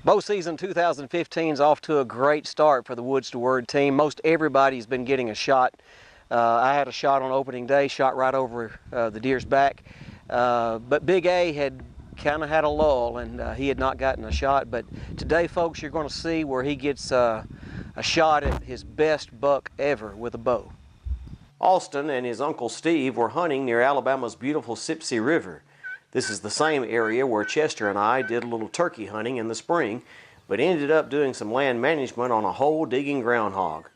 Bow season 2015 is off to a great start for the Woods to Word team. Most everybody's been getting a shot. I had a shot on opening day, shot right over the deer's back. But Big A had kind of had a lull, and he had not gotten a shot. But today, folks, you're going to see where he gets a shot at his best buck ever with a bow. Austin and his Uncle Steve were hunting near Alabama's beautiful Sipsey River. This is the same area where Chester and I did a little turkey hunting in the spring, but ended up doing some land management on a hole-digging groundhog.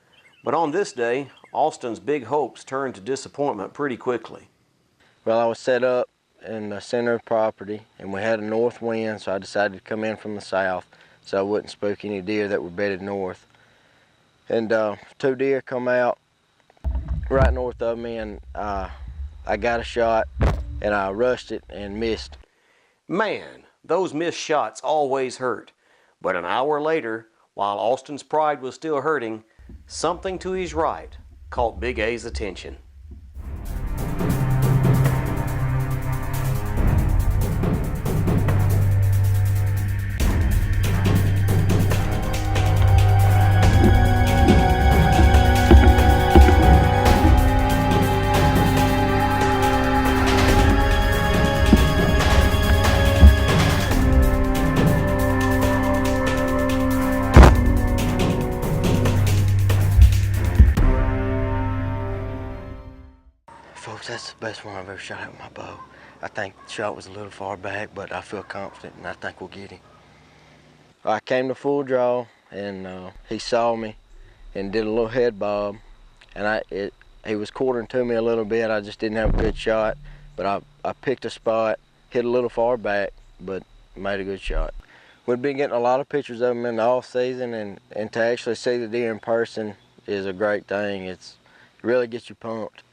But on this day, Austin's big hopes turned to disappointment pretty quickly. Well, I was set up in the center of the property, and we had a north wind, so I decided to come in from the south so I wouldn't spook any deer that were bedded north. And two deer come out right north of me, and I got a shot, and I rushed it and missed. Man, those missed shots always hurt. But an hour later, while Austin's pride was still hurting, something to his right caught Big A's attention. Folks, that's the best one I've ever shot at with my bow. I think the shot was a little far back, but I feel confident, and I think we'll get him. I came to full draw, and he saw me and did a little head bob, and he was quartering to me a little bit. I just didn't have a good shot, but I picked a spot, hit a little far back, but made a good shot. We've been getting a lot of pictures of him in the off season, and to actually see the deer in person is a great thing. It really gets you pumped.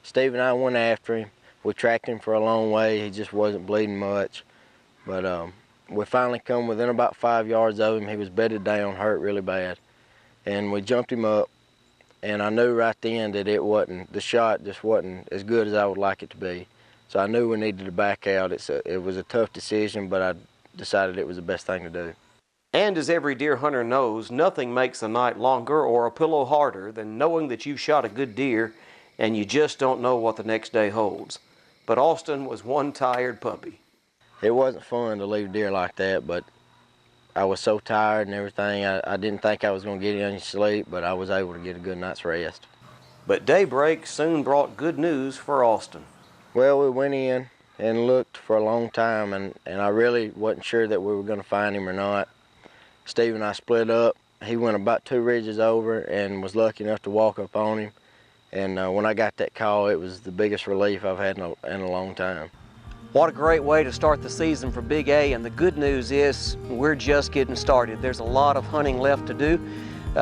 Steve and I went after him. We tracked him for a long way. He just wasn't bleeding much. But we finally come within about 5 yards of him. He was bedded down, hurt really bad. And we jumped him up, and I knew right then that the shot just wasn't as good as I would like it to be. So I knew we needed to back out. It was a tough decision, but I decided it was the best thing to do. And as every deer hunter knows, nothing makes a night longer or a pillow harder than knowing that you've shot a good deer and you just don't know what the next day holds. But Austin was one tired puppy. It wasn't fun to leave deer like that, but I was so tired and everything. I didn't think I was going to get any sleep, but I was able to get a good night's rest. But daybreak soon brought good news for Austin. Well, we went in and looked for a long time, and I really wasn't sure that we were going to find him or not. Steve and I split up. He went about 2 ridges over and was lucky enough to walk up on him. And when I got that call, it was the biggest relief I've had in a long time. What a great way to start the season for Big A, and the good news is we're just getting started. There's a lot of hunting left to do.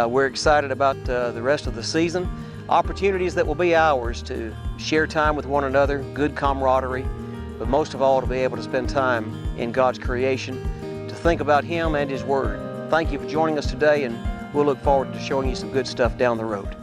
We're excited about the rest of the season. Opportunities that will be ours to share time with one another, good camaraderie, but most of all to be able to spend time in God's creation, to think about Him and His Word. Thank you for joining us today, and we'll look forward to showing you some good stuff down the road.